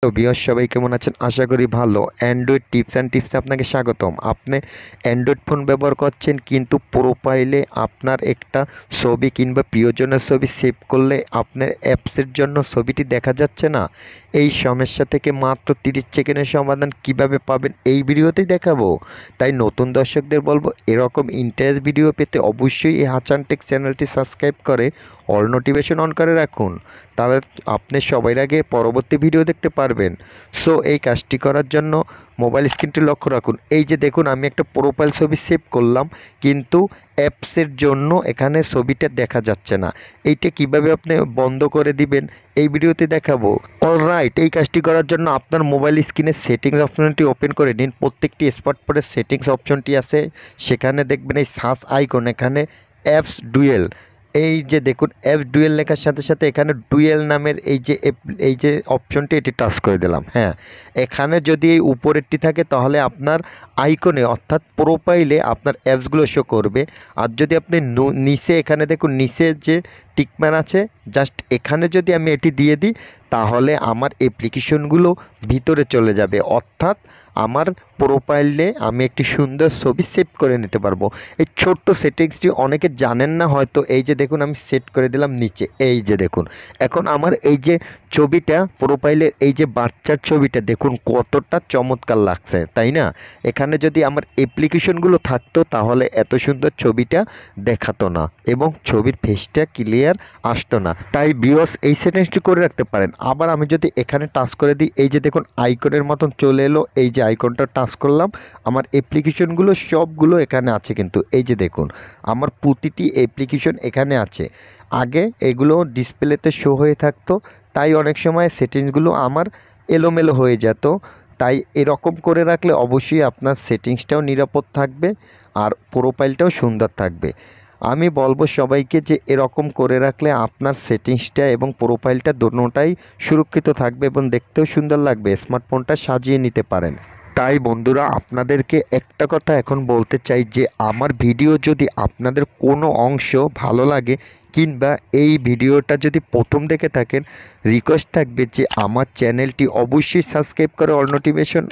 তো ভিউয়ার্স সবাই কেমন আছেন? আশা করি ভালো। অ্যান্ড্রয়েড টিপস অ্যান্ড টিপসে আপনাকে স্বাগতম। আপনি অ্যান্ড্রয়েড ফোন ব্যবহার করছেন কিন্তু প্রোফাইলে আপনার একটা ছবি কিংবা প্রিয়জনের ছবি সেভ করলে আপনার অ্যাপসের জন্য ছবিটি দেখা যাচ্ছে না। এই সমস্যা থেকে মাত্র 30 সেকেন্ডের সমাধান কিভাবে পাবেন এই ভিডিওতেই দেখাবো। তাই নতুন দর্শকদের বলবো এরকম ইন্টারেস্ট ভিডিও পেতে অবশ্যই এই হাসান টেক চ্যানেলটি সাবস্ক্রাইব করে অল নোটিফিকেশন অন করে রাখুন। তাহলে আপনি সবার আগে পরবর্তী ভিডিও দেখতে পারবেন। সো এই কাজটি করার জন্য মোবাইল স্ক্রিনটি লক্ষ্য রাখুন। এই যে দেখুন আমি একটা প্রোফাইল ছবি সেভ করলাম কিন্তু অ্যাপসের জন্য এখানে ছবিটা দেখা যাচ্ছে না। এইটা কিভাবে আপনি বন্ধ করে দিবেন এই ভিডিওতে দেখাবো। অলরাইট, এই কাজটি করার জন্য আপনার মোবাইল স্ক্রিনের সেটিংস অপশনটি ওপেন করে নিন। প্রত্যেকটি স্মার্টফোনের সেটিংস অপশনটি আছে, সেখানে দেখবেন এই সার্চ আইকন, এখানে অ্যাপস ডুয়েল, এই যে দেখুন অ্যাপস ডুয়েল লেখার সাথে সাথে এখানে ডুয়েল নামের এই যে অপশনটি এটি টাচ করে দিলাম। হ্যাঁ, এখানে যদি এই উপরেরটি থাকে তাহলে আপনার আইকনে অর্থাৎ প্রোফাইলে আপনার অ্যাপসগুলো শো করবে। আর যদি আপনি নিচে এখানে দেখুন নিচে যে টিকম্যান আছে, জাস্ট এখানে যদি আমি এটি দিয়ে দিই তাহলে আমার অ্যাপ্লিকেশনগুলো ভিতরে চলে যাবে, অর্থাৎ আমার প্রোফাইলে আমি একটি সুন্দর ছবি সেভ করে নিতে পারবো। এই ছোট্ট সেটিংসটি অনেকে জানেন না হয়তো। এই যে দেখুন আমি সেট করে দিলাম নিচে, এই যে দেখুন এখন আমার এই যে ছবিটা প্রোফাইলের এই যে বাচ্চার ছবিটা দেখুন কতটা চমৎকার লাগছে, তাই না? এখানে যদি আমার অ্যাপ্লিকেশনগুলো থাকতো তাহলে এত সুন্দর ছবিটা দেখাতো না এবং ছবির ফেসটা ক্লিয়ার আসতো না। তাই ভিউয়ার্স এই সেটিংসটি করে রাখতে পারেন। আবার আমি যদি এখানে টাচ করে দিই, এই যে দেখুন আইকনের মতন চলে এলো, এই যে আইকনটা টাচ করলাম, আমার অ্যাপ্লিকেশনগুলো সবগুলো এখানে আছে। কিন্তু এই যে দেখুন আমার প্রতিটি অ্যাপ্লিকেশন এখানে আছে। আগে এগুলো ডিসপ্লেতে শো হয়ে থাকতো, তাই অনেক সময় সেটিংসগুলো আমার এলোমেলো হয়ে যেত। তাই এরকম করে রাখলে অবশ্যই আপনার সেটিংসটাও নিরাপদ থাকবে আর প্রোফাইলটাও সুন্দর থাকবে। আমি বলবো সবাইকে যে এরকম করে রাখলে আপনার সেটিংসটা এবং প্রোফাইলটা দোনোটাই সুরক্ষিত থাকবে এবং দেখতেও সুন্দর লাগবে, স্মার্টফোনটা সাজিয়ে নিতে পারেন। তাই বন্ধুরা আপনাদেরকে একটা কথা এখন বলতে চাই যে আমার ভিডিও যদি আপনাদের কোনো অংশ ভালো লাগে কিংবা এই ভিডিওটা যদি প্রথম দেখে থাকেন, রিকোয়েস্ট থাকবে যে আমার চ্যানেলটি অবশ্যই সাবস্ক্রাইব করে অল নোটিফিকেশন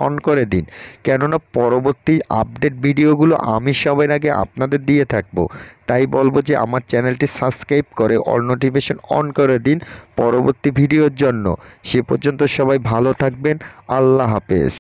অন করে দিন। কেননা পরবর্তী আপডেট ভিডিওগুলো আমি সবার আগে আপনাদের দিয়ে থাকবো। তাই বলবো যে আমার চ্যানেলটি সাবস্ক্রাইব করে অল নোটিফিকেশন অন করে দিন পরবর্তী ভিডিওর জন্য। সে পর্যন্ত সবাই ভালো থাকবেন। আল্লাহ হাফেজ।